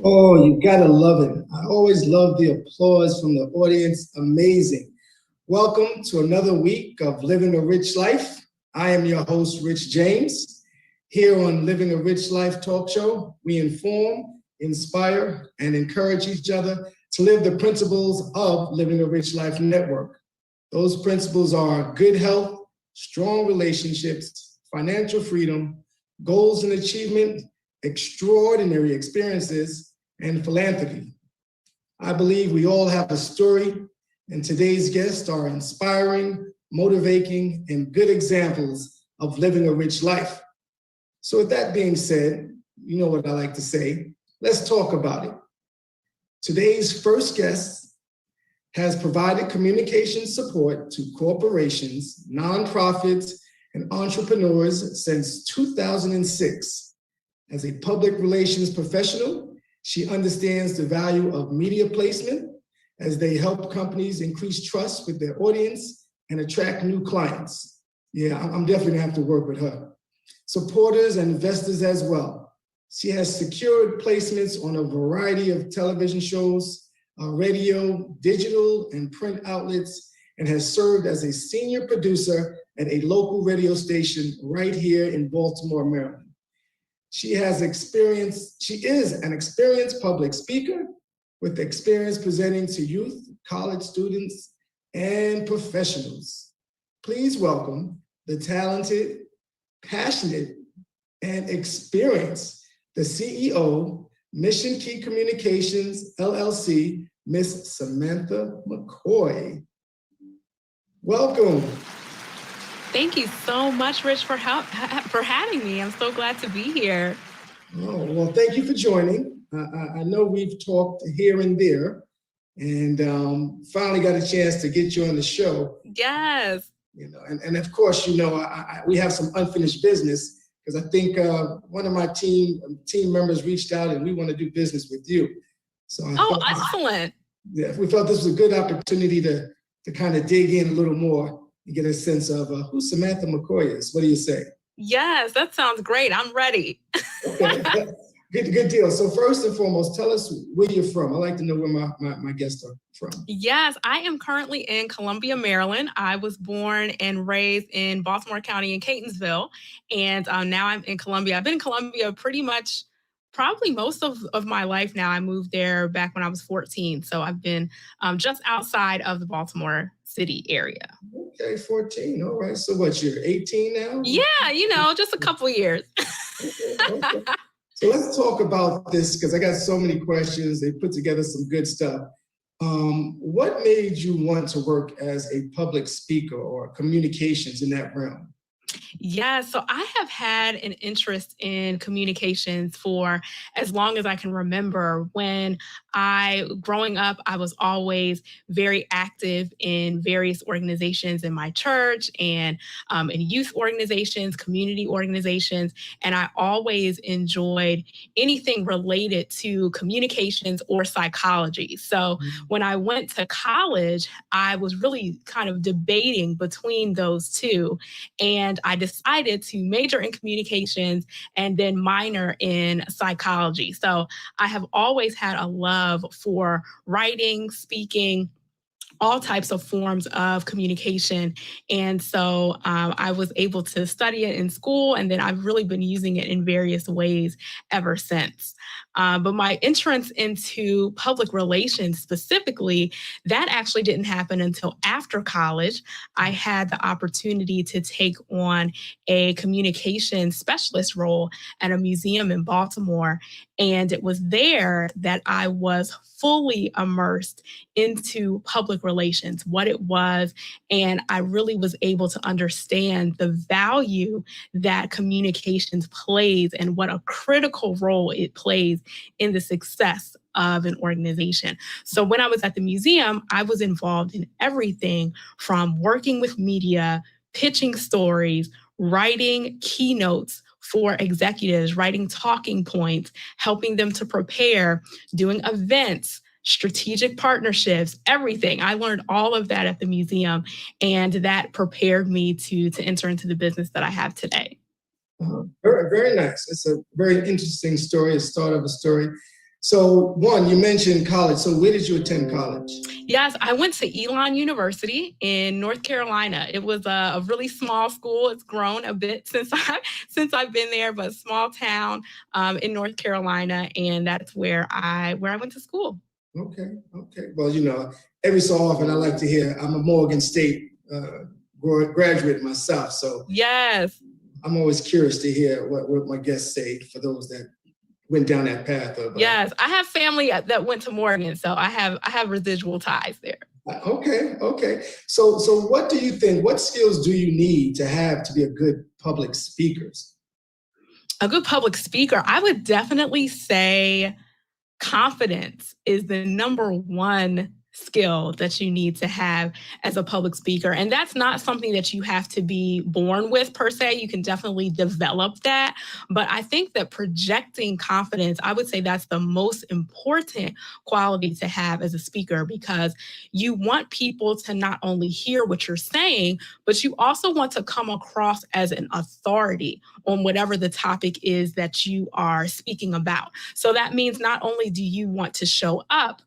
Oh, you gotta love it. I always love the applause from the audience. Amazing. Welcome to another week of Living a Rich Life. I am your host, Rich James. Here on Living a Rich Life talk show, we inform, inspire, and encourage each other to live the principles of Living a Rich Life Network. Those principles are good health, strong relationships, financial freedom, goals and achievement, extraordinary experiences, and philanthropy. I believe we all have a story, and today's guests are inspiring, motivating, and good examples of living a rich life. So with that being said, you know what I like to say, let's talk about it. Today's first guest has provided communication support to corporations, nonprofits, and entrepreneurs since 2006. As a public relations professional, she understands the value of media placement as they help companies increase trust with their audience and attract new clients. Yeah, I'm definitely gonna have to work with her. Supporters and investors as well. She has secured placements on a variety of television shows, radio, digital, and print outlets, and has served as a senior producer at a local radio station right here in Baltimore, Maryland. She is an experienced public speaker with experience presenting to youth, college students, and professionals. Please welcome the talented, passionate, and experienced, the CEO, Mission Key Communications, LLC, Miss Samantha McCoy. Welcome. Thank you so much, Rich, for having me. I'm so glad to be here. Oh, well, thank you for joining. I know we've talked here and there, and finally got a chance to get you on the show. Yes. You know, and of course, you know, we have some unfinished business because I think one of my team members reached out and we want to do business with you. So excellent. Yeah, we felt this was a good opportunity to kind of dig in a little more and get a sense of who Samantha McCoy is. What do you say? Yes, that sounds great. I'm ready. Okay, good deal. So first and foremost, tell us where you're from. I like to know where my guests are from. Yes, I am currently in Columbia, Maryland. I was born and raised in Baltimore County in Catonsville, and now I'm in Columbia. I've been in Columbia pretty much probably most of my life now. I moved there back when I was 14, so I've been just outside of the Baltimore city area. Okay, 14. All right. So what, you're 18 now? Yeah, you know, just a couple years. Okay. So let's talk about this because I got so many questions. They put together some good stuff. What made you want to work as a public speaker or communications in that realm? Yeah, so I have had an interest in communications for as long as I can remember. Growing up, I was always very active in various organizations in my church and in youth organizations, community organizations, and I always enjoyed anything related to communications or psychology. So when I went to college, I was really kind of debating between those two, and I decided to major in communications and then minor in psychology. So I have always had a love for writing, speaking, all types of forms of communication. And so I was able to study it in school, and then I've really been using it in various ways ever since. But my entrance into public relations specifically, that actually didn't happen until after college. I had the opportunity to take on a communication specialist role at a museum in Baltimore. And it was there that I was fully immersed into public relations, what it was, and I really was able to understand the value that communications plays and what a critical role it plays in the success of an organization. So when I was at the museum, I was involved in everything from working with media, pitching stories, writing keynotes for executives, writing talking points, helping them to prepare, doing events, strategic partnerships, everything. I learned all of that at the museum, and that prepared me to enter into the business that I have today. Very, very nice. It's a very interesting story, a start of a story. So one, you mentioned college. So where did you attend college? Yes, I went to Elon University in North Carolina. It was a really small school. It's grown a bit since I've been there, but small town in North Carolina, and that's where I went to school. Okay. Well, every so often I like to hear. I'm a Morgan State graduate myself, so yes, I'm always curious to hear what my guests say for those that went down that path of. Yes, I have family that went to Morgan, so I have residual ties there. Okay. So what do you think? What skills do you need to have to be a good public speaker? A good public speaker, I would definitely say confidence is the number one skill that you need to have as a public speaker. And that's not something that you have to be born with per se. You can definitely develop that. But I think that projecting confidence, I would say that's the most important quality to have as a speaker, because you want people to not only hear what you're saying, but you also want to come across as an authority on whatever the topic is that you are speaking about. So that means not only do you want to show up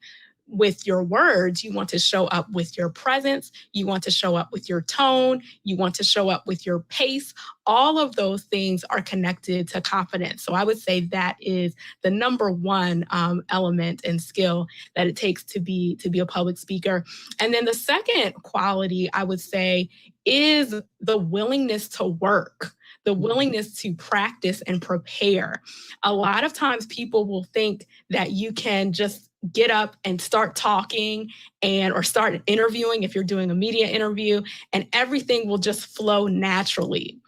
with your words, you want to show up with your presence, you want to show up with your tone, you want to show up with your pace. All of those things are connected to confidence. So I would say that is the number one element and skill that it takes to be a public speaker. And then the second quality I would say is the willingness to work, the willingness to practice and prepare. A lot of times people will think that you can just get up and start talking or start interviewing if you're doing a media interview, and everything will just flow naturally.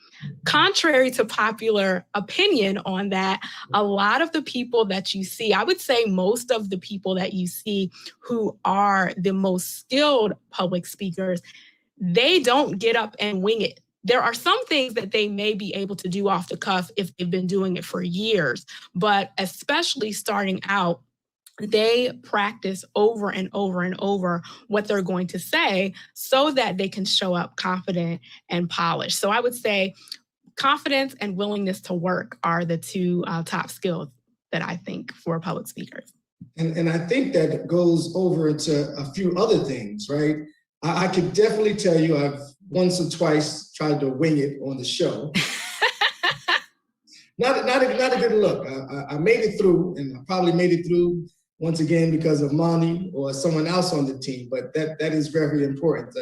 Contrary to popular opinion on that, a lot of the people that you see, I would say most of the people that you see who are the most skilled public speakers, they don't get up and wing it. There are some things that they may be able to do off the cuff if they've been doing it for years, but especially starting out, they practice over and over and over what they're going to say so that they can show up confident and polished. So I would say confidence and willingness to work are the two top skills that I think for public speakers. And I think that goes over into a few other things, right? I could definitely tell you I've once or twice tried to wing it on the show. Not a good look. I made it through, and I probably made it through once again because of Monty or someone else on the team, but that is very important.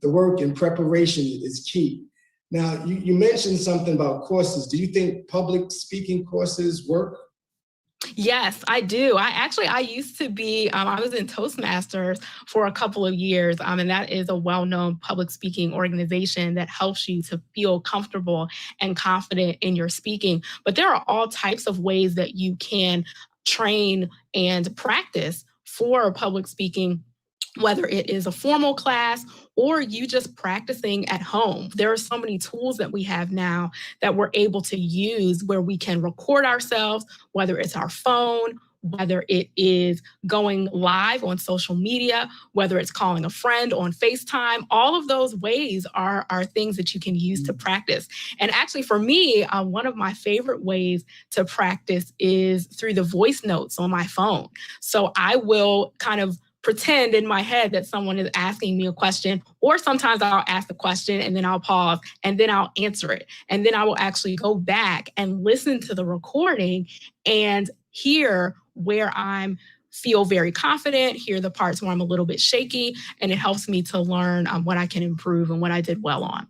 The work and preparation is key. Now, you mentioned something about courses. Do you think public speaking courses work? Yes, I do. I used to be, I was in Toastmasters for a couple of years, and that is a well-known public speaking organization that helps you to feel comfortable and confident in your speaking. But there are all types of ways that you can train and practice for public speaking, whether it is a formal class or you just practicing at home. There are so many tools that we have now that we're able to use where we can record ourselves, whether it's our phone, whether it is going live on social media, whether it's calling a friend on FaceTime. All of those ways are things that you can use to practice. And actually for me, one of my favorite ways to practice is through the voice notes on my phone. So I will kind of pretend in my head that someone is asking me a question, or sometimes I'll ask the question and then I'll pause and then I'll answer it. And then I will actually go back and listen to the recording and hear where I'm feel very confident, hear the parts where I'm a little bit shaky, and it helps me to learn what I can improve and what I did well on.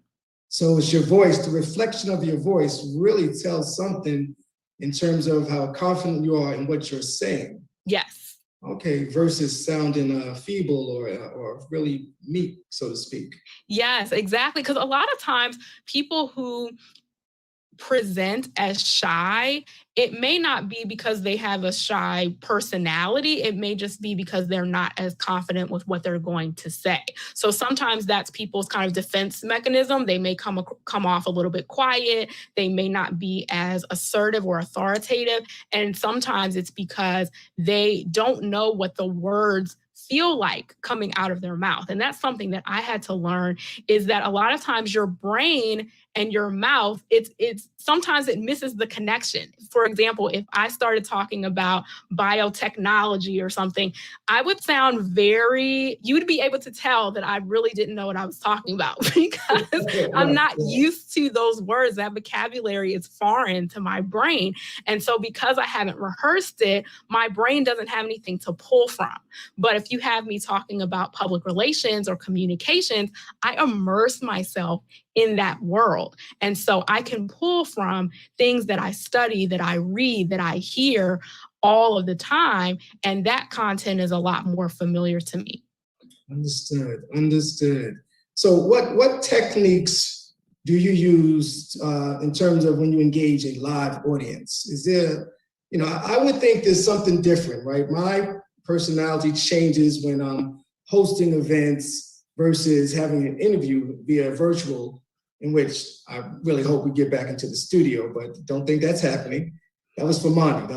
So it's your voice, the reflection of your voice really tells something in terms of how confident you are in what you're saying. Yes. Okay, versus sounding feeble or really meek, so to speak. Yes, exactly. Because a lot of times people who present as shy, it may not be because they have a shy personality. It may just be because they're not as confident with what they're going to say. So sometimes that's people's kind of defense mechanism. They may come off a little bit quiet. They may not be as assertive or authoritative. And sometimes it's because they don't know what the words feel like coming out of their mouth. And that's something that I had to learn, is that a lot of times your brain and your mouth, it's sometimes it misses the connection. For example, if I started talking about biotechnology or something, I would sound you would be able to tell that I really didn't know what I was talking about because I'm not used to those words. That vocabulary is foreign to my brain. And so because I haven't rehearsed it, my brain doesn't have anything to pull from. But if you have me talking about public relations or communications, I immerse myself in that world. And so I can pull from things that I study, that I read, that I hear all of the time. And that content is a lot more familiar to me. Understood. So what techniques do you use in terms of when you engage a live audience? Is there, I would think there's something different, right? My personality changes when I'm hosting events versus having an interview via virtual, in which I really hope we get back into the studio, but don't think that's happening. That was for Monty.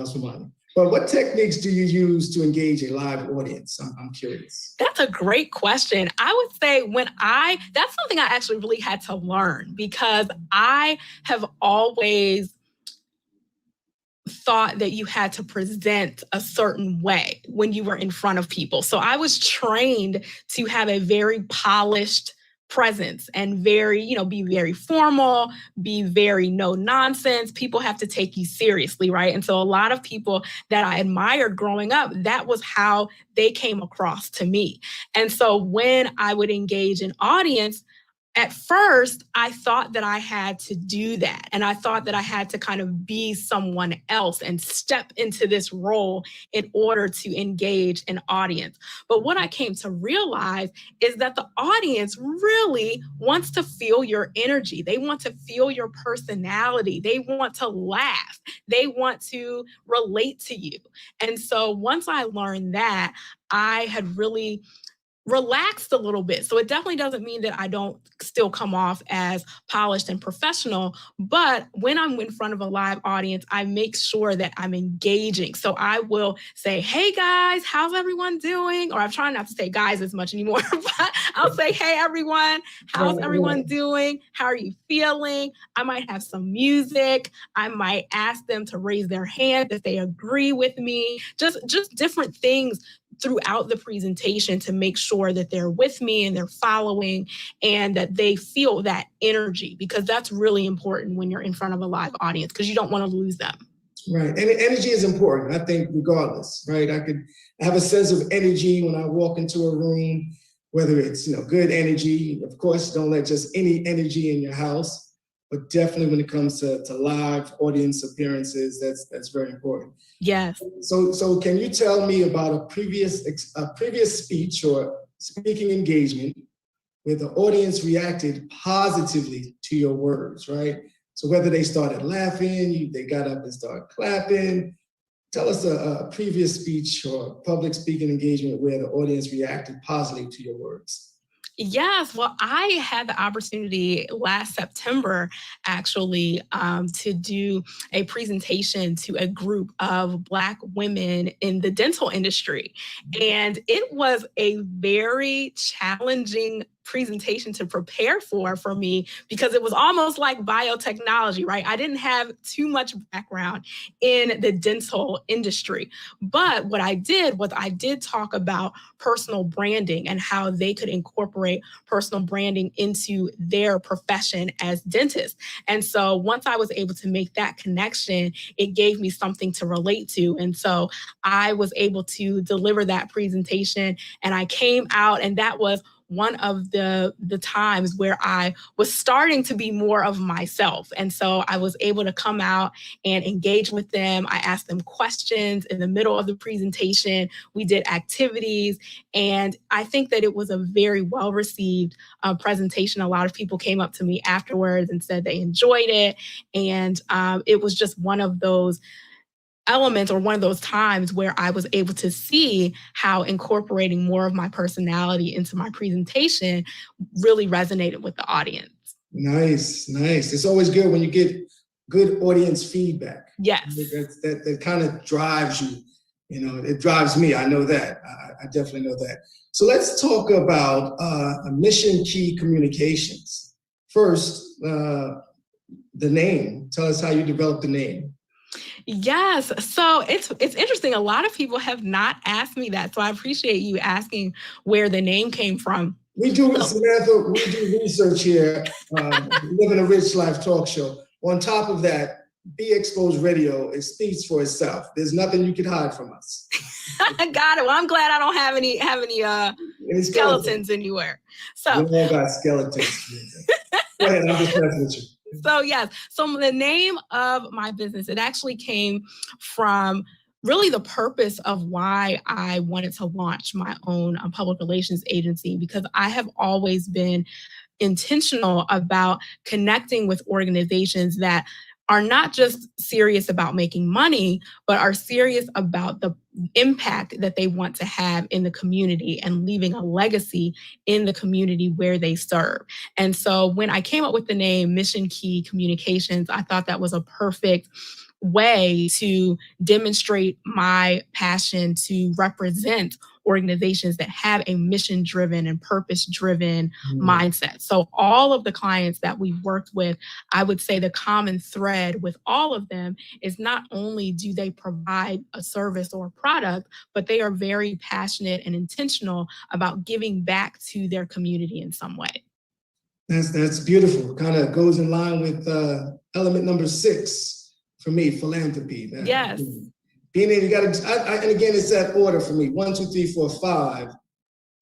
But what techniques do you use to engage a live audience? I'm curious. That's a great question. I would say that's something I actually really had to learn, because I have always thought that you had to present a certain way when you were in front of people. So I was trained to have a very polished presence and be very formal, be very no nonsense. People have to take you seriously, right? And so a lot of people that I admired growing up, that was how they came across to me. And so when I would engage an audience, at first, I thought that I had to do that. And I thought that I had to kind of be someone else and step into this role in order to engage an audience. But what I came to realize is that the audience really wants to feel your energy. They want to feel your personality. They want to laugh. They want to relate to you. And so once I learned that, I had really relaxed a little bit. So it definitely doesn't mean that I don't still come off as polished and professional, but when I'm in front of a live audience, I make sure that I'm engaging. So I will say, hey guys, how's everyone doing? Or I'm trying not to say guys as much anymore, but I'll say, hey everyone, how's everyone doing? How are you feeling? I might have some music. I might ask them to raise their hand if they agree with me. Just different things throughout the presentation to make sure that they're with me and they're following and that they feel that energy, because that's really important when you're in front of a live audience, because you don't want to lose them. Right. And energy is important, I think, regardless, right? I have a sense of energy when I walk into a room, whether it's, good energy. Of course, don't let just any energy in your house, but definitely when it comes to live audience appearances, that's very important. Yes. So can you tell me about a previous speech or speaking engagement where the audience reacted positively to your words, right? So whether they started laughing, they got up and started clapping. Tell us a previous speech or public speaking engagement where the audience reacted positively to your words. Yes, well, I had the opportunity last September, actually, to do a presentation to a group of Black women in the dental industry. And it was a very challenging presentation to prepare for me, because it was almost like biotechnology, right? I didn't have too much background in the dental industry. But what I did was I did talk about personal branding and how they could incorporate personal branding into their profession as dentists. And so once I was able to make that connection, it gave me something to relate to. And so I was able to deliver that presentation, and I came out, and that was one of the times where I was starting to be more of myself. And so I was able to come out and engage with them. I asked them questions in the middle of the presentation. We did activities. And I think that it was a very well-received presentation. A lot of people came up to me afterwards and said they enjoyed it. And it was just one of those elements, or one of those times where I was able to see how incorporating more of my personality into my presentation really resonated with the audience. Nice. It's always good when you get good audience feedback. Yes. That kind of drives you It drives me. I know that. I definitely know that. So let's talk about Mission Key Communications. First, the name. Tell us how you developed the name. Yes. So it's interesting. A lot of people have not asked me that. So I appreciate you asking where the name came from. We do, Samantha, we do research here, Living a Rich Life talk show. On top of that, Be Exposed Radio, it speaks for itself. There's nothing you can hide from us. Got it. Well, I'm glad I don't have any skeletons anywhere. So we all got skeletons. Go ahead, I'm just messing with you. So yes, so the name of my business, it actually came from really the purpose of why I wanted to launch my own public relations agency, because I have always been intentional about connecting with organizations that are not just serious about making money, but are serious about the impact that they want to have in the community and leaving a legacy in the community where they serve. And so when I came up with the name Mission Key Communications, I thought that was a perfect way to demonstrate my passion to represent organizations that have a mission-driven and purpose-driven mindset. So all of the clients that we've worked with, I would say the common thread with all of them is not only do they provide a service or a product, but they are very passionate and intentional about giving back to their community in some way. That's beautiful. Kind of goes in line with element number 6 for me, philanthropy. Yes. Being in, you got to, and again, it's that order for me: 1, 2, 3, 4, 5.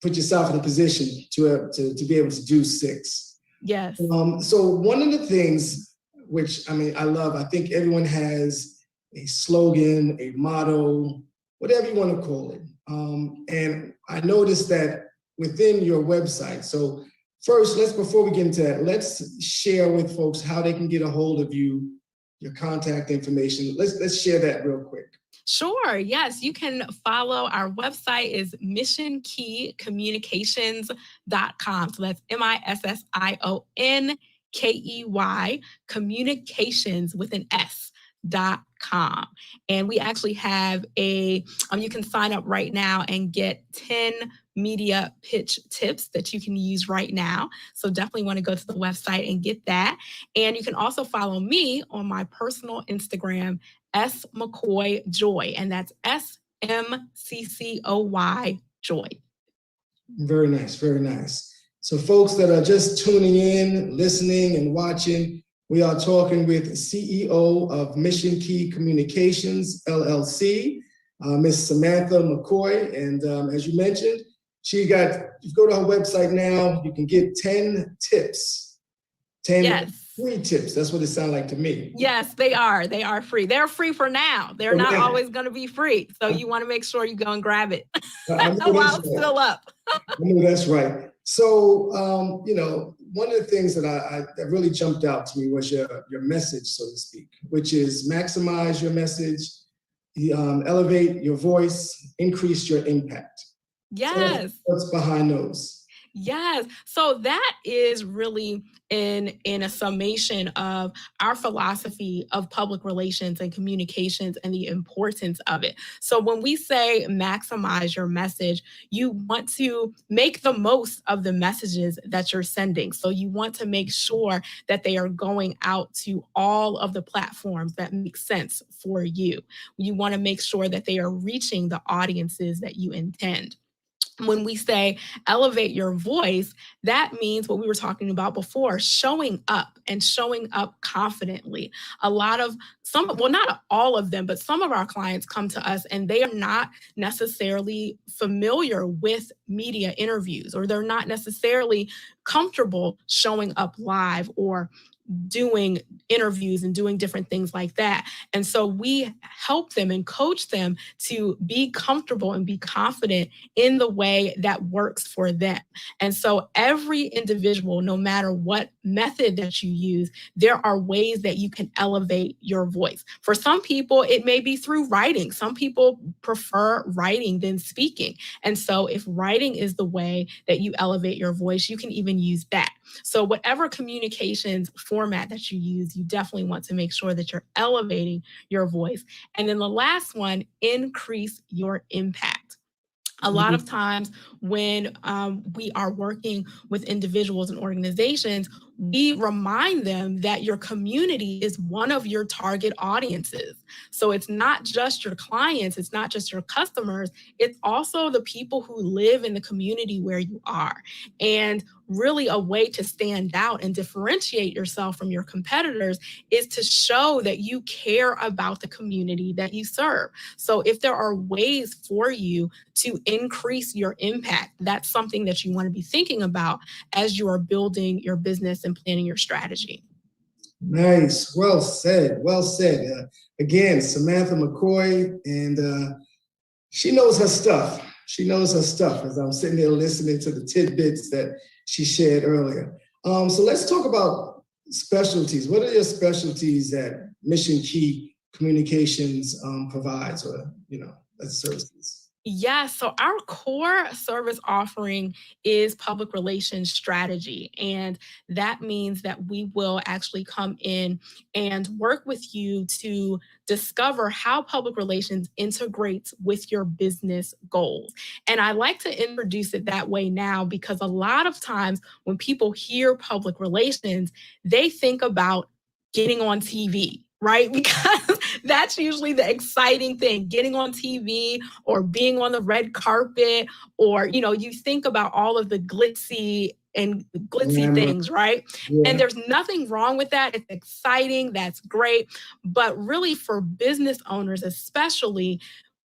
Put yourself in a position to be able to do 6. Yes. So one of the things which I love, I think everyone has a slogan, a motto, whatever you want to call it. And I noticed that within your website. So first, before we get into that, let's share with folks how they can get a hold of you, your contact information. Let's share that real quick. Sure. Yes, you can follow. Our website is missionkeycommunications.com. So that's MISSIONKEY communications with an S.com. And we actually have you can sign up right now and get 10 media pitch tips that you can use right now. So definitely want to go to the website and get that. And you can also follow me on my personal Instagram, McCoy Joy, and that's SMCCOY Joy. Very nice, very nice. So folks that are just tuning in, listening and watching, we are talking with CEO of Mission Key Communications, LLC, Miss Samantha McCoy. And as you mentioned, you go to her website now, you can get 10 tips, 10 free tips. That's what it sounds like to me. Yes, they are. They are free. They're free for now. They're not always going to be free. So you want to make sure you go and grab it while it's still up. I know that's right. So, one of the things that that really jumped out to me was your message, so to speak, which is maximize your message, elevate your voice, increase your impact. Yes. So what's behind those? Yes. So that is really in a summation of our philosophy of public relations and communications and the importance of it. So when we say maximize your message, you want to make the most of the messages that you're sending. So you want to make sure that they are going out to all of the platforms that make sense for you. You want to make sure that they are reaching the audiences that you intend. When we say elevate your voice, that means what we were talking about before, showing up and showing up confidently. Not all of them, but some of our clients come to us and they are not necessarily familiar with media interviews, or they're not necessarily comfortable showing up live or doing interviews and doing different things like that. And so we help them and coach them to be comfortable and be confident in the way that works for them. And so every individual, no matter what method that you use, there are ways that you can elevate your voice. For some people, it may be through writing. Some people prefer writing than speaking. And so if writing is the way that you elevate your voice, you can even use that. So whatever communications form format that you use, you definitely want to make sure that you're elevating your voice. And then the last one, increase your impact. A lot of times when we are working with individuals and organizations, we remind them that your community is one of your target audiences. So it's not just your clients, it's not just your customers, it's also the people who live in the community where you are. And really a way to stand out and differentiate yourself from your competitors is to show that you care about the community that you serve. So if there are ways for you to increase your impact, that's something that you want to be thinking about as you are building your business and planning your strategy. Nice. Well said. Well said. Again, Samantha McCoy, and she knows her stuff. She knows her stuff as I'm sitting there listening to the tidbits that she shared earlier. So let's talk about specialties. What are your specialties that Mission Key Communications provides, or, as services? Yeah, so our core service offering is public relations strategy. And that means that we will actually come in and work with you to discover how public relations integrates with your business goals. And I like to introduce it that way now because a lot of times when people hear public relations, they think about getting on TV. Right? Because that's usually the exciting thing, getting on TV or being on the red carpet, or, you think about all of the glitzy things, right? Yeah. And there's nothing wrong with that. It's exciting. That's great. But really for business owners, especially,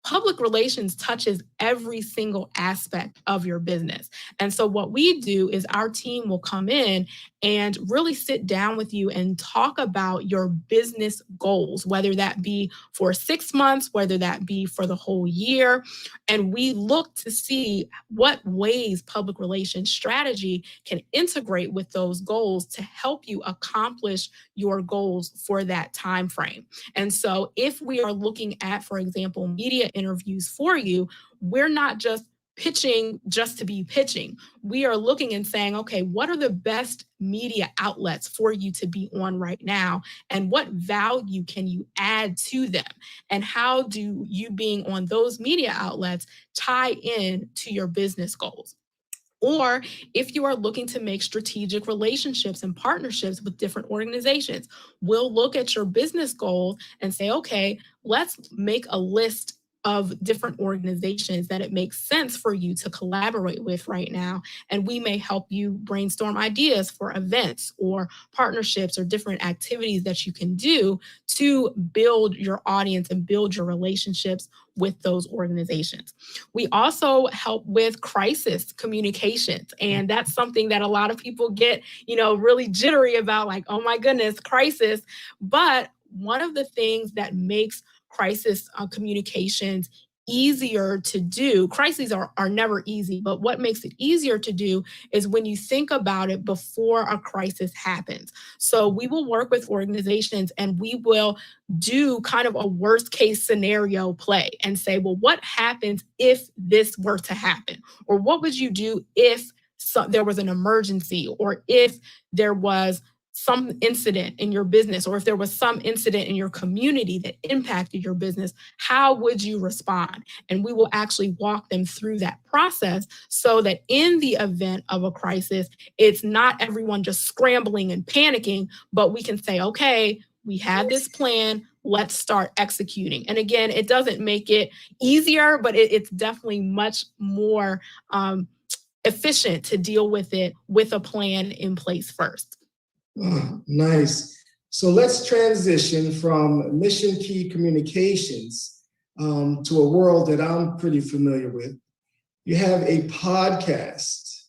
public relations touches every single aspect of your business. And so what we do is our team will come in and really sit down with you and talk about your business goals, whether that be for 6 months, whether that be for the whole year. And we look to see what ways public relations strategy can integrate with those goals to help you accomplish your goals for that time frame. And so if we are looking at, for example, media interviews for you, we're not just pitching just to be pitching. We are looking and saying, okay, what are the best media outlets for you to be on right now? And what value can you add to them? And how do you being on those media outlets tie in to your business goals? Or if you are looking to make strategic relationships and partnerships with different organizations, we'll look at your business goals and say, okay, let's make a list of different organizations that it makes sense for you to collaborate with right now. And we may help you brainstorm ideas for events or partnerships or different activities that you can do to build your audience and build your relationships with those organizations. We also help with crisis communications. And that's something that a lot of people get, really jittery about, like, oh my goodness, crisis. But one of the things that makes crisis communications easier to do. Crises are never easy, but what makes it easier to do is when you think about it before a crisis happens. So we will work with organizations and we will do kind of a worst case scenario play and say, well, what happens if this were to happen? Or what would you do if there was an emergency, or if there was some incident in your business, or if there was some incident in your community that impacted your business, how would you respond? And we will actually walk them through that process so that in the event of a crisis, it's not everyone just scrambling and panicking, but we can say, okay, we have this plan, let's start executing. And again, it doesn't make it easier, but it's definitely much more efficient to deal with it with a plan in place first. Oh, nice. So let's transition from Mission Key Communications to a world that I'm pretty familiar with. You have a podcast,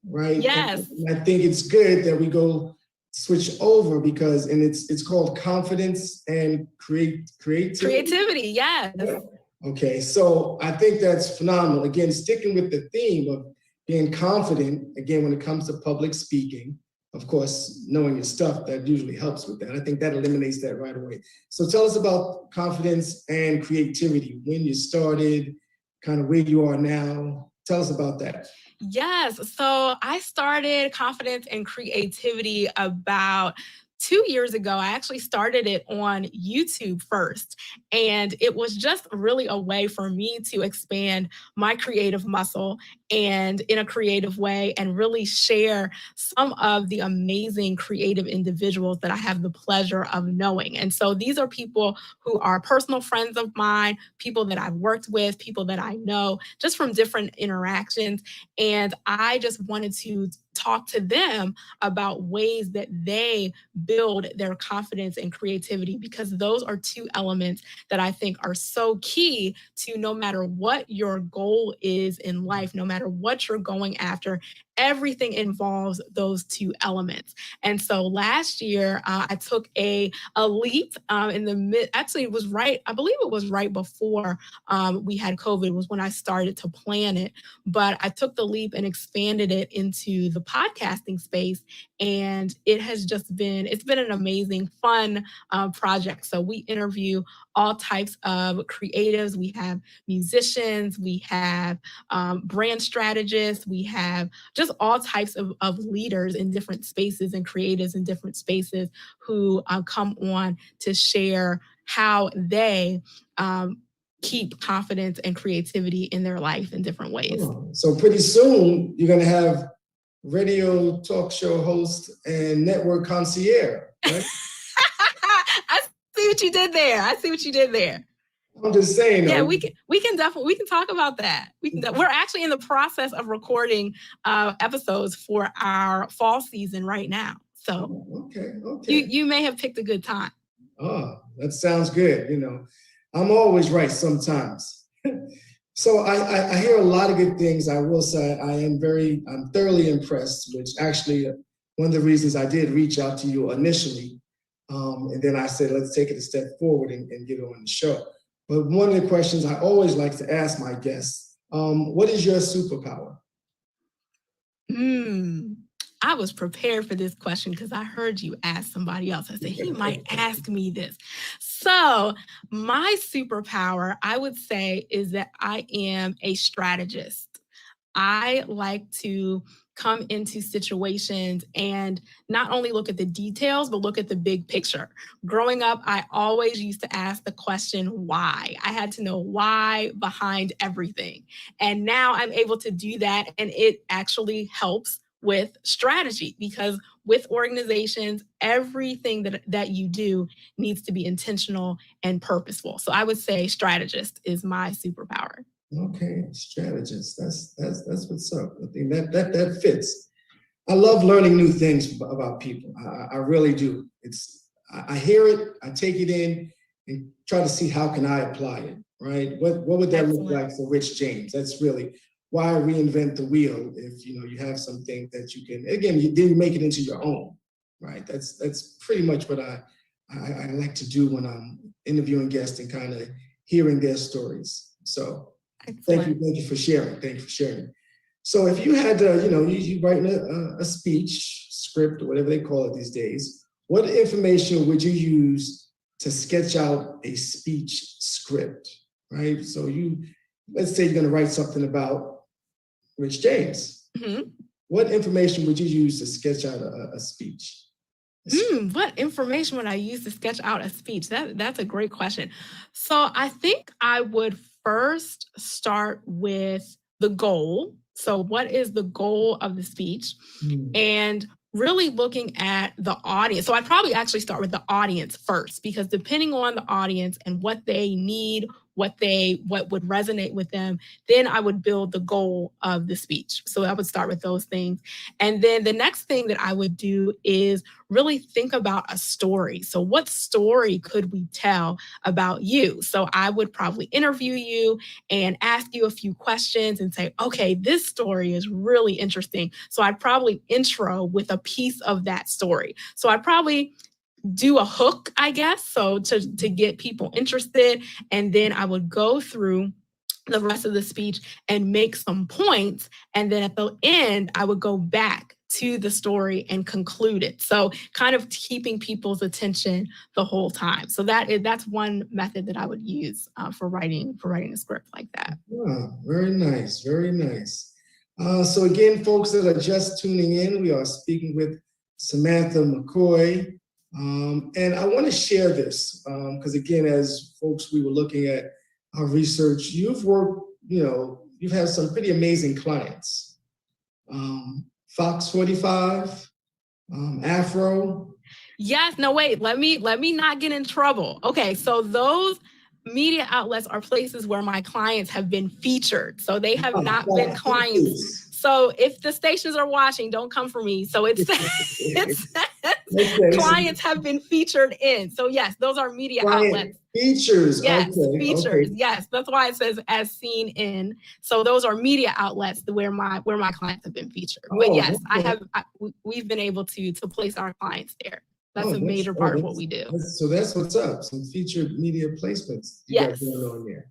right? Yes. And I think it's good that we go switch over because, and it's called Confidence and Creativity. Creativity, yes. Yeah. Okay, so I think that's phenomenal. Again, sticking with the theme of being confident, again, when it comes to public speaking. Of course, knowing your stuff, that usually helps with that. I think that eliminates that right away. So tell us about confidence and creativity, when you started, kind of where you are now. Tell us about that. Yes. So I started confidence and creativity about 2 years ago. I actually started it on YouTube first. And it was just really a way for me to expand my creative muscle and in a creative way and really share some of the amazing creative individuals that I have the pleasure of knowing. And so these are people who are personal friends of mine, people that I've worked with, people that I know just from different interactions. And I just wanted to talk to them about ways that they build their confidence and creativity, because those are two elements that I think are so key to no matter what your goal is in life, no matter what you're going after. Everything involves those two elements. And so last year, I took a leap in the mid, actually, it was right, I believe it was right before we had COVID, was when I started to plan it. But I took the leap and expanded it into the podcasting space. And it's been an amazing, fun project. So we interview all types of creatives. We have musicians, we have brand strategists, we have just all types of leaders in different spaces and creatives in different spaces who come on to share how they keep confidence and creativity in their life in different ways. Oh, so pretty soon you're going to have radio talk show host and network concierge, right? I see what you did there. I see what you did there. I'm just saying. Yeah, we can definitely talk about that. We're actually in the process of recording episodes for our fall season right now. So okay. You may have picked a good time. Oh, that sounds good. I'm always right sometimes. So I hear a lot of good things. I will say I'm thoroughly impressed, which actually one of the reasons I did reach out to you initially. And then I said, let's take it a step forward and get on the show. But one of the questions I always like to ask my guests, what is your superpower? I was prepared for this question because I heard you ask somebody else. I said, he might ask me this. So, my superpower, I would say, is that I am a strategist. I like to come into situations and not only look at the details, but look at the big picture. Growing up, I always used to ask the question, why? I had to know why behind everything. And now I'm able to do that. And it actually helps with strategy, because with organizations, everything that you do needs to be intentional and purposeful. So I would say strategist is my superpower. Okay, strategist. That's what's up. I think that fits. I love learning new things about people. I really do. I hear it, I take it in, and try to see how can I apply it. Right? What would that look like for Rich James? That's really why reinvent the wheel if you have something that you can. Again, you didn't make it into your own. Right? That's pretty much what I like to do when I'm interviewing guests and kind of hearing their stories. So. Excellent. Thank you for sharing. Thank you for sharing. So if you had to, you write a speech script or whatever they call it these days, what information would you use to sketch out a speech script, right? So let's say you're going to write something about Rich James. Mm-hmm. What information would you use to sketch out a speech? What information would I use to sketch out a speech? That's a great question. So I think I would first start with the goal. So what is the goal of the speech? And really looking at the audience. So I'd probably actually start with the audience first, because depending on the audience and what they need, what would resonate with them, then I would build the goal of the speech. So I would start with those things. And then the next thing that I would do is really think about a story. So what story could we tell about you? So I would probably interview you and ask you a few questions and say, okay, this story is really interesting. So I'd probably intro with a piece of that story. So I'd probably do a hook, I guess, so to get people interested. And then I would go through the rest of the speech and make some points. And then at the end, I would go back to the story and conclude it. So kind of keeping people's attention the whole time. So that's one method that I would use for writing a script like that. Oh, very nice, very nice. So again, folks that are just tuning in, we are speaking with Samantha McCoy. And I want to share this because again, as folks, we were looking at our research, you've worked, you've had some pretty amazing clients. Fox 45, Afro. Yes, no, wait, let me not get in trouble. Okay, so those media outlets are places where my clients have been featured. So they have not been clients. So if the stations are watching, don't come for me. So it's, clients have been featured in. So yes, those are media outlets. Features. Yes, okay, features. Okay. Yes, that's why it says as seen in. So those are media outlets where my clients have been featured. But yes, okay. We've been able to place our clients there. That's a major part of what we do. So that's what's up. Some featured media placements you got going on there.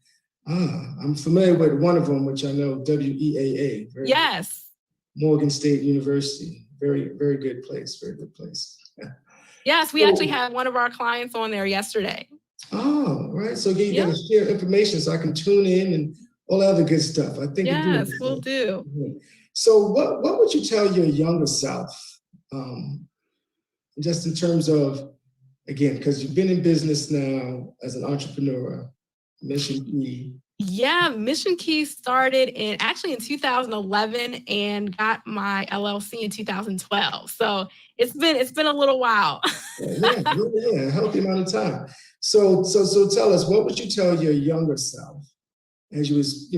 I'm familiar with one of them, which I know, WEAA. Yes. Morgan State University. Very, very good place. Very good place. Yes, we actually had one of our clients on there yesterday. Oh, right. So again, you got to share information so I can tune in and all other good stuff. I think. Yes, we'll do. So what would you tell your younger self? Just in terms of, again, because you've been in business now as an entrepreneur, Mission Key. Yeah, Mission Key started in 2011 and got my LLC in 2012. So it's been a little while. yeah, a healthy amount of time. So tell us, what would you tell your younger self as you was,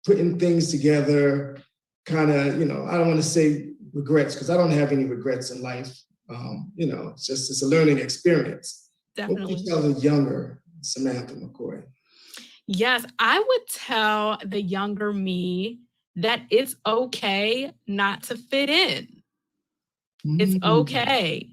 putting things together, kind of, I don't want to say regrets because I don't have any regrets in life. It's a learning experience. Definitely. What would you tell the younger Samantha McCoy? Yes, I would tell the younger me that it's okay not to fit in. It's okay.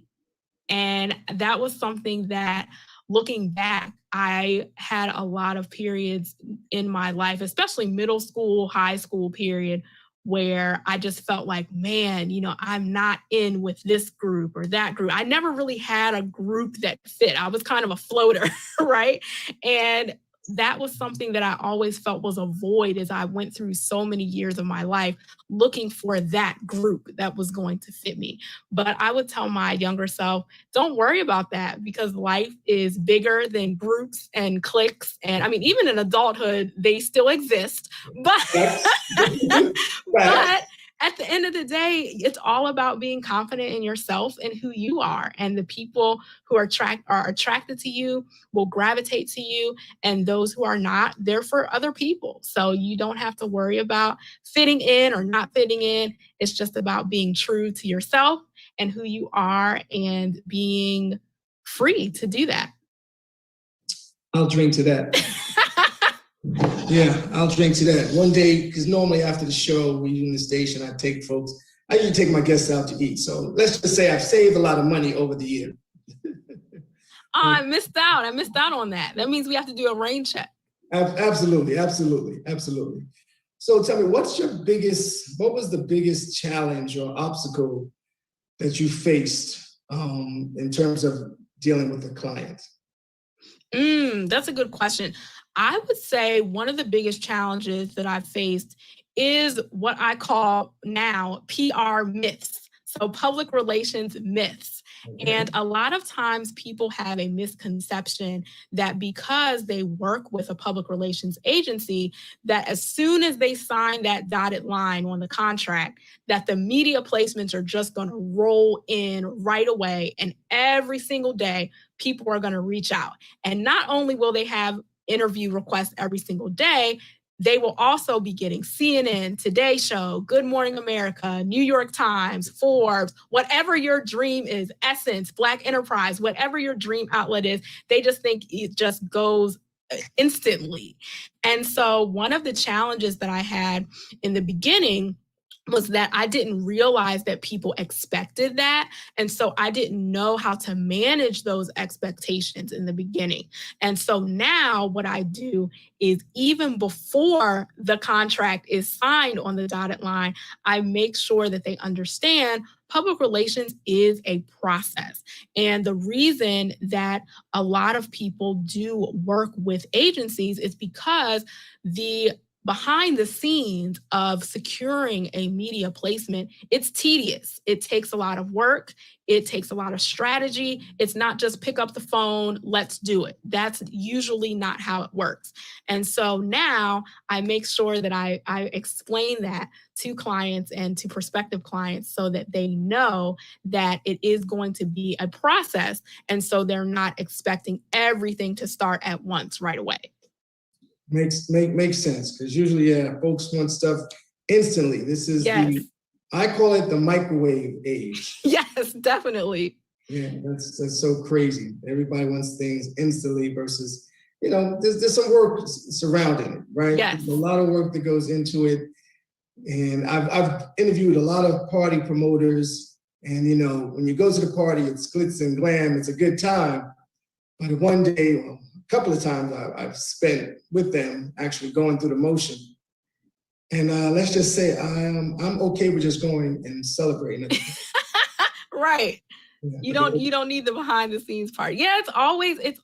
And that was something that, looking back, I had a lot of periods in my life, especially middle school, high school period, where I just felt like, man, I'm not in with this group or that group. I never really had a group that fit. I was kind of a floater, right? And that was something that I always felt was a void as I went through so many years of my life looking for that group that was going to fit me. But I would tell my younger self, don't worry about that because life is bigger than groups and cliques. And I mean, even in adulthood, they still exist. But, but at the end of the day, it's all about being confident in yourself and who you are. And the people who are attracted to you will gravitate to you. And those who are not, they're for other people. So you don't have to worry about fitting in or not fitting in. It's just about being true to yourself and who you are and being free to do that. I'll drink to that. Yeah, I'll drink to that. One day, because normally after the show, we in the station, I usually take my guests out to eat. So let's just say I've saved a lot of money over the year. I missed out. I missed out on that. That means we have to do a rain check. Absolutely. So tell me, what was the biggest challenge or obstacle that you faced in terms of dealing with a client? That's a good question. I would say one of the biggest challenges that I've faced is what I call now PR myths. So public relations myths. Okay. And a lot of times people have a misconception that because they work with a public relations agency, that as soon as they sign that dotted line on the contract, that the media placements are just going to roll in right away. And every single day, people are going to reach out. And not only will they have interview requests every single day, they will also be getting CNN, Today Show, Good Morning America, New York Times, Forbes, whatever your dream is, Essence, Black Enterprise, whatever your dream outlet is, they just think it just goes instantly. And so one of the challenges that I had in the beginning was that I didn't realize that people expected that. And so I didn't know how to manage those expectations in the beginning. And so now what I do is even before the contract is signed on the dotted line, I make sure that they understand public relations is a process. And the reason that a lot of people do work with agencies is because the behind the scenes of securing a media placement, it's tedious. It takes a lot of work. It takes a lot of strategy. It's not just pick up the phone, let's do it. That's usually not how it works. And so now I make sure that I explain that to clients and to prospective clients so that they know that it is going to be a process. And so they're not expecting everything to start at once right away. Makes sense, because usually, folks want stuff instantly. This is Yes. I call it the microwave age. Yes, definitely. Yeah, that's so crazy. Everybody wants things instantly versus, there's some work surrounding it, right? Yes. There's a lot of work that goes into it. And I've interviewed a lot of party promoters, and when you go to the party, it's glitz and glam, it's a good time. But one day, a couple of times I've spent with them actually going through the motion. And let's just say I'm okay with just going and celebrating it. Right. Yeah, You don't need the behind the scenes part. Yeah, it's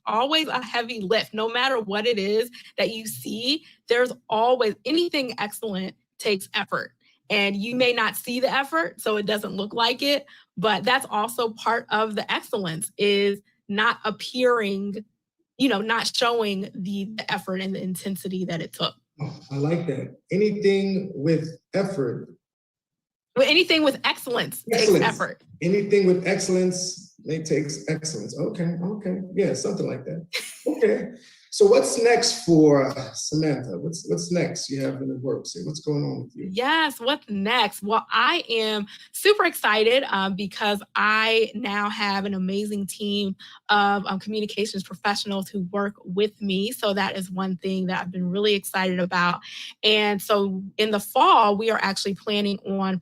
always a heavy lift. No matter what it is that you see, there's always anything excellent takes effort. And you may not see the effort, so it doesn't look like it, but that's also part of the excellence is not appearing, not showing the effort and the intensity that it took. Oh, I like that. Anything with effort. Anything with excellence takes effort. Anything with excellence, it takes excellence. Okay. Yeah, something like that. Okay. So what's next for Samantha? What's next you have in the works? What's going on with you? Yes, what's next? Well, I am super excited because I now have an amazing team of communications professionals who work with me. So that is one thing that I've been really excited about. And so in the fall, we are actually planning on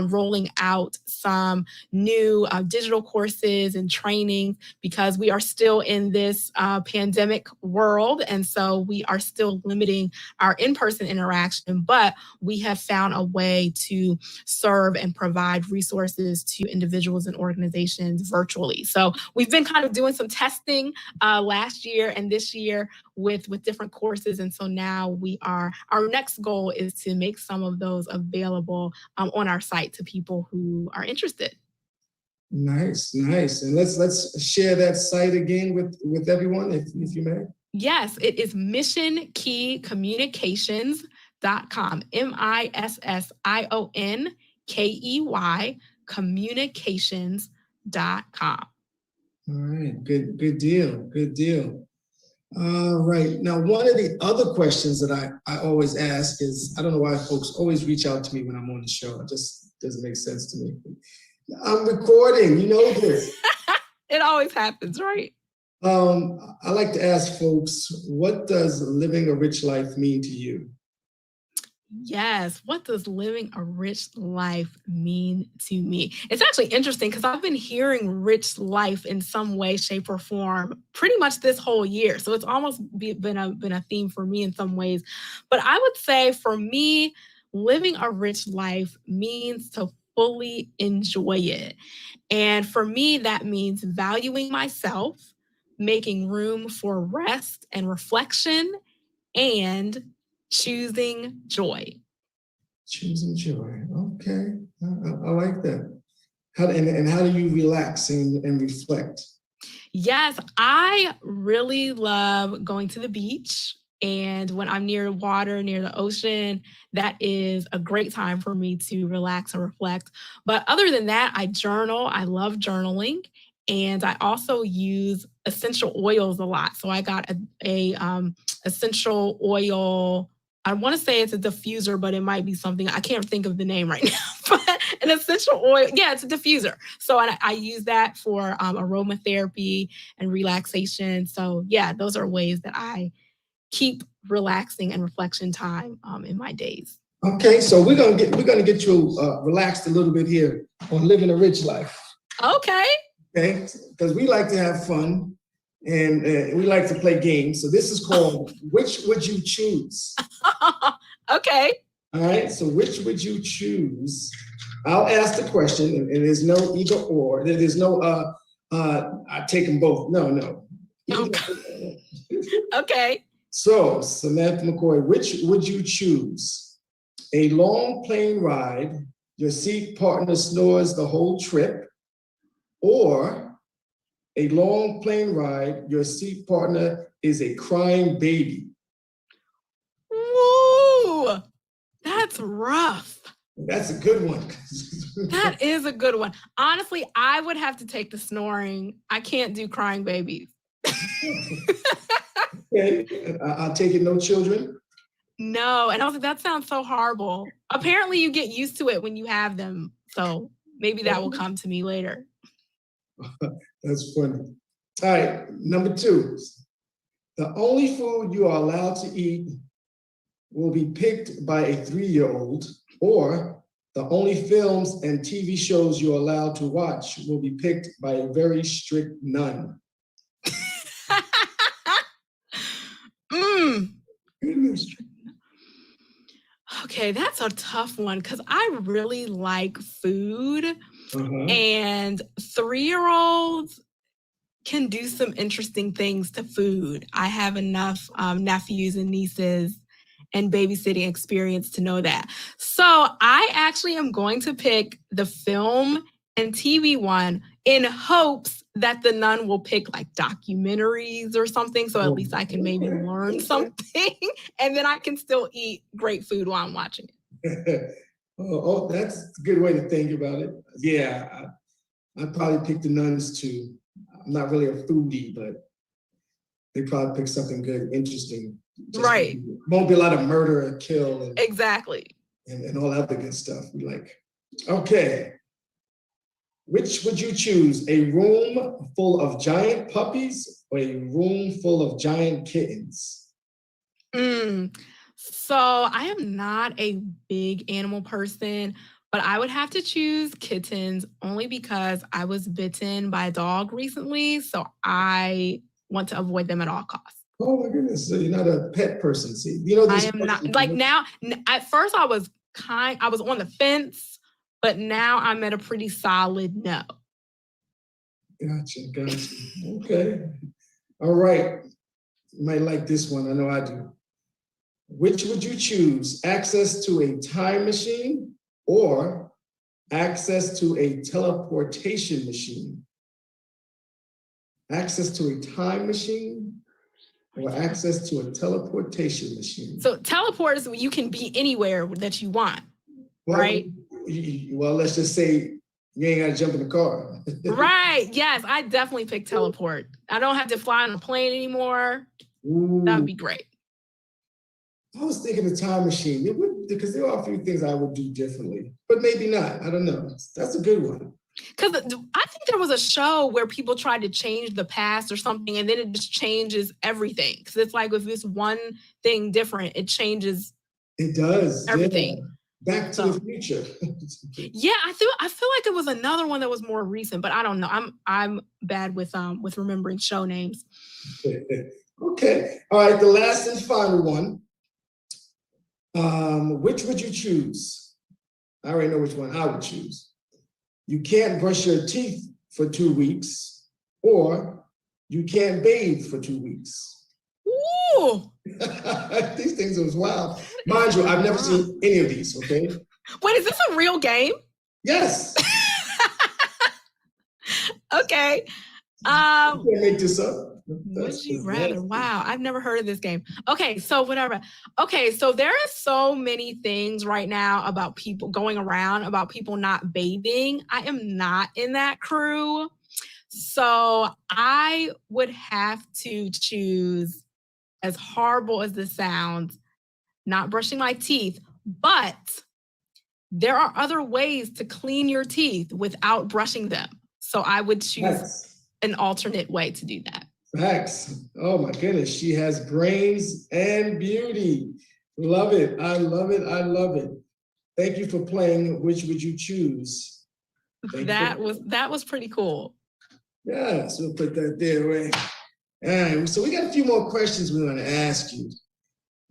rolling out some new digital courses and training because we are still in this pandemic world. And so we are still limiting our in-person interaction, but we have found a way to serve and provide resources to individuals and organizations virtually. So we've been kind of doing some testing last year and this year with different courses. And so now our next goal is to make some of those available on our site to people who are interested. Nice. And let's share that site again with everyone, if you may. Yes, it is missionkeycommunications.com. MISSIONKEY communications.com. All right, good deal. All right. Now, one of the other questions that I always ask is, I don't know why folks always reach out to me when I'm on the show. It just doesn't make sense to me. I'm recording, this. It always happens, right? I like to ask folks, what does living a rich life mean to you? Yes. What does living a rich life mean to me? It's actually interesting because I've been hearing rich life in some way, shape, or form pretty much this whole year. So it's almost been a theme for me in some ways. But I would say for me, living a rich life means to fully enjoy it. And for me, that means valuing myself, making room for rest and reflection, and choosing joy. Choosing joy. Okay. I like that. How do you relax and reflect? Yes, I really love going to the beach. And when I'm near water, near the ocean, that is a great time for me to relax and reflect. But other than that, I journal. I love journaling. And I also use essential oils a lot. So I got a essential oil. I want to say it's a diffuser, but it might be something. I can't think of the name right now. But an essential oil. Yeah, it's a diffuser. So I use that for aromatherapy and relaxation. So yeah, those are ways that I keep relaxing and reflection time in my days. Okay, so we're gonna get you relaxed a little bit here on living a rich life. Okay, because we like to have fun and we like to play games. So this is called Which Would You Choose? Okay. All right, so which would you choose? I'll ask the question, and there's no either or. There's no I take them both. No. Okay. So, Samantha McCoy, which would you choose? A long plane ride, your seat partner snores the whole trip, or a long plane ride, your seat partner is a crying baby? Woo! That's rough. That's a good one. That is a good one. Honestly, I would have to take the snoring. I can't do crying babies. Okay, I'll take it, no children. No, and I was like, that sounds so horrible. Apparently, you get used to it when you have them. So maybe that will come to me later. That's funny. All right, number 2. The only food you are allowed to eat will be picked by a 3-year-old, or the only films and TV shows you're allowed to watch will be picked by a very strict nun. Okay, that's a tough one because I really like food, and 3-year-olds can do some interesting things to food. I have enough nephews and nieces and babysitting experience to know that. So I actually am going to pick the film and TV one in hopes that the nun will pick like documentaries or something. So at least I can maybe learn something and then I can still eat great food while I'm watching it. Oh, that's a good way to think about it. Yeah, I'd probably pick the nuns too. I'm not really a foodie, but they probably pick something good, interesting. Right. Won't be a lot of murder and kill. And, exactly. And all that other good stuff. We like. Okay. Which would you choose? A room full of giant puppies or a room full of giant kittens? So I am not a big animal person, but I would have to choose kittens only because I was bitten by a dog recently. So I want to avoid them at all costs. Oh my goodness. So you're not a pet person. See, I am not like now. At first I was on the fence, but now I'm at a pretty solid no. Gotcha. Okay. All right. You might like this one. I know I do. Which would you choose? Access to a time machine or access to a teleportation machine? Access to a time machine or access to a teleportation machine? So teleport is you can be anywhere that you want, right? Well, let's just say you ain't got to jump in the car. Right. Yes, I definitely pick teleport. I don't have to fly on a plane anymore. That would be great. I was thinking the time machine. It would, because there are a few things I would do differently, but maybe not. I don't know. That's a good one. Because I think there was a show where people tried to change the past or something, and then it just changes everything. Because it's like if it's one thing different, it changes. It does everything. Yeah. Back to the Future. Yeah, I feel like it was another one that was more recent, but I don't know. I'm bad with remembering show names. Okay. All right. The last and final one. Which would you choose? I already know which one I would choose. You can't brush your teeth for 2 weeks, or you can't bathe for 2 weeks. Ooh. These things are wild. Mind you, I've never seen any of these, okay? Wait, is this a real game? Yes. Okay. You can't make this up. Would you rather? Wow, I've never heard of this game. Okay, so whatever. Okay, so there are so many things right now about people going around about people not bathing. I am not in that crew. So I would have to choose, as horrible as this sounds, not brushing my teeth, but there are other ways to clean your teeth without brushing them. So I would choose an alternate way to do that. Facts. Oh my goodness. She has brains and beauty. Love it. I love it. I love it. Thank you for playing Which Would You Choose? That was pretty cool. Yeah, so we'll put that there, right? All right. So we got a few more questions we want to ask you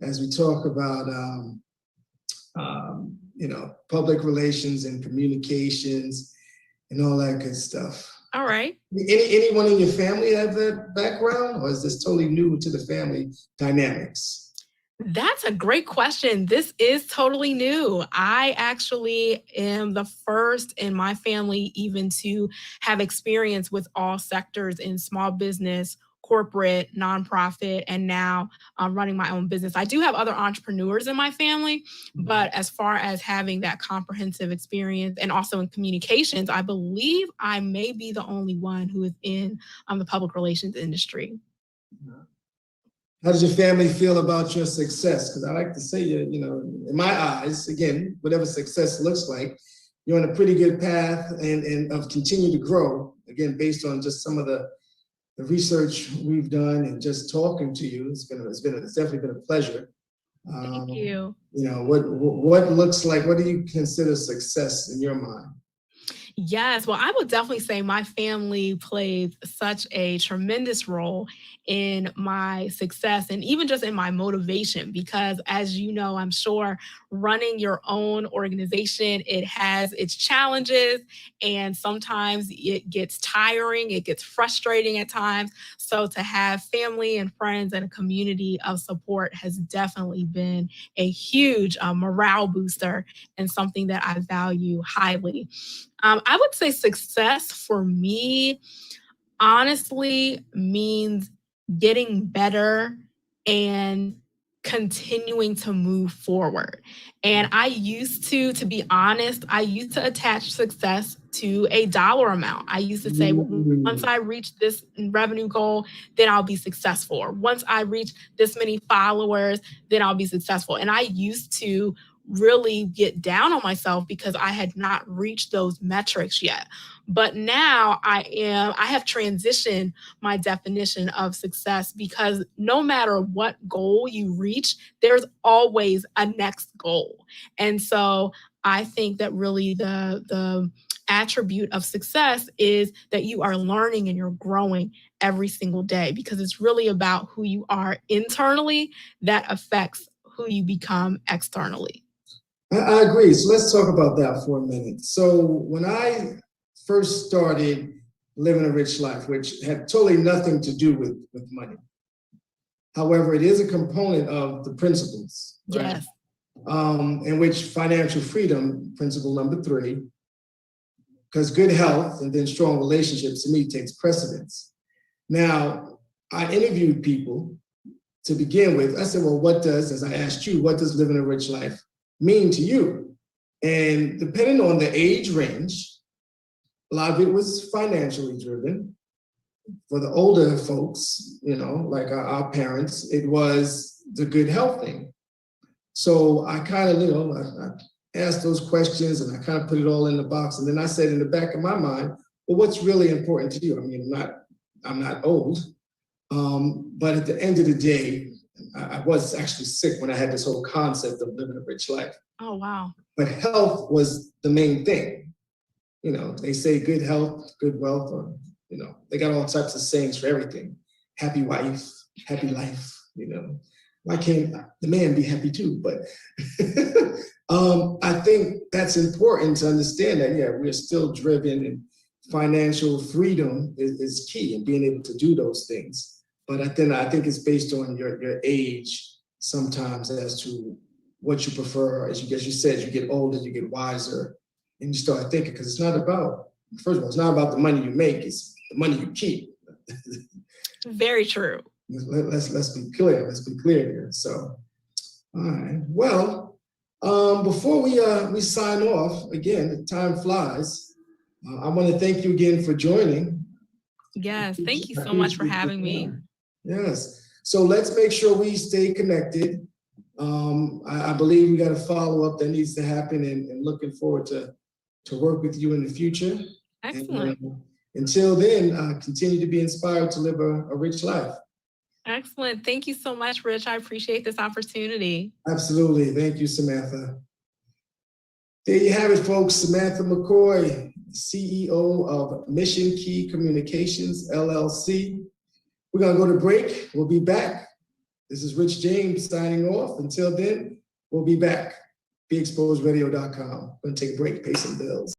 as we talk about public relations and communications and all that good stuff. All right. Anyone in your family have that background, or is this totally new to the family dynamics? That's a great question. This is totally new. I actually am the first in my family even to have experience with all sectors in small business, corporate, nonprofit, and now running my own business. I do have other entrepreneurs in my family, but as far as having that comprehensive experience and also in communications, I believe I may be the only one who is in the public relations industry. How does your family feel about your success? Because I like to say, in my eyes, again, whatever success looks like, you're on a pretty good path and of continue to grow. Again, based on just some of the research we've done and just talking to you, it's definitely been a pleasure. Thank you. What looks like, what do you consider success in your mind? Yes, well, I would definitely say my family played such a tremendous role in my success and even just in my motivation because as you know, I'm sure running your own organization, it has its challenges and sometimes it gets tiring, it gets frustrating at times. So to have family and friends and a community of support has definitely been a huge morale booster and something that I value highly. I would say success for me honestly means getting better and continuing to move forward. And I used to be honest, I used to attach success to a dollar amount. I used to say, well, once Mm. I reach this revenue goal, then I'll be successful. Or once I reach this many followers, then I'll be successful. And I used to really get down on myself because I had not reached those metrics yet. But now I have transitioned my definition of success because no matter what goal you reach, there's always a next goal. And so I think that really the attribute of success is that you are learning and you're growing every single day because it's really about who you are internally that affects who you become externally. I agree. So let's talk about that for a minute. So when I first started living a rich life, which had totally nothing to do with money. However, it is a component of the principles, right? Yes. In which financial freedom, principle number 3, because good health and then strong relationships to me takes precedence. Now, I interviewed people to begin with. I said, well, as I asked you, what does living a rich life mean to you? And depending on the age range, a lot of it was financially driven. For the older folks, like our parents, it was the good health thing. So I kind of, I asked those questions and I kind of put it all in the box. And then I said in the back of my mind, well, what's really important to you? I mean, I'm not old, but at the end of the day, I was actually sick when I had this whole concept of living a rich life. Oh, wow. But health was the main thing. They say good health, good wealth, or, they got all types of sayings for everything. Happy wife, happy life, Why can't the man be happy too? But I think that's important to understand that, yeah, we're still driven and financial freedom is key and being able to do those things. But I think it's based on your age sometimes as to what you prefer. As you said, you get older, you get wiser, and you start thinking, because it's not about, first of all, it's not about the money you make, it's the money you keep. Very true. Let's be clear. Let's be clear here. So, all right. Well, before we sign off, again, time flies. I want to thank you again for joining. Yes. Thank you I so much for appreciate having your me. time. Yes. So let's make sure we stay connected. I believe we got a follow-up that needs to happen and looking forward to work with you in the future. Excellent. And until then, continue to be inspired to live a rich life. Excellent. Thank you so much, Rich. I appreciate this opportunity. Absolutely. Thank you, Samantha. There you have it, folks. Samantha McCoy, CEO of Mission Key Communications, LLC. We're going to go to break. We'll be back. This is Rich James signing off. Until then, we'll be back. BeExposedRadio.com. Going to take a break, pay some bills.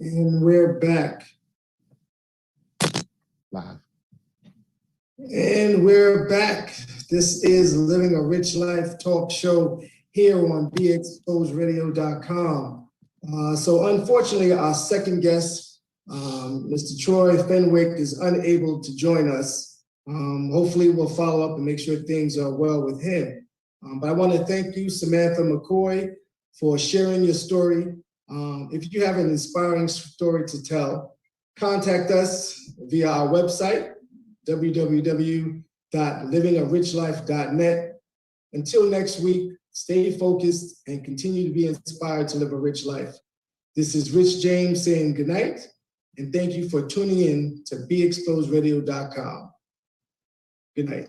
And we're back. Live. And we're back. This is Living a Rich Life talk show here on beexposedradio.com. So unfortunately, our second guest, Mr. Troy Fenwick, is unable to join us. Hopefully we'll follow up and make sure things are well with him. But I want to thank you, Samantha McCoy, for sharing your story. If you have an inspiring story to tell, contact us via our website, www.livingarich.life.net. Until next week, stay focused and continue to be inspired to live a rich life. This is Rich James saying goodnight, and thank you for tuning in to beexposedradio.com. Good night.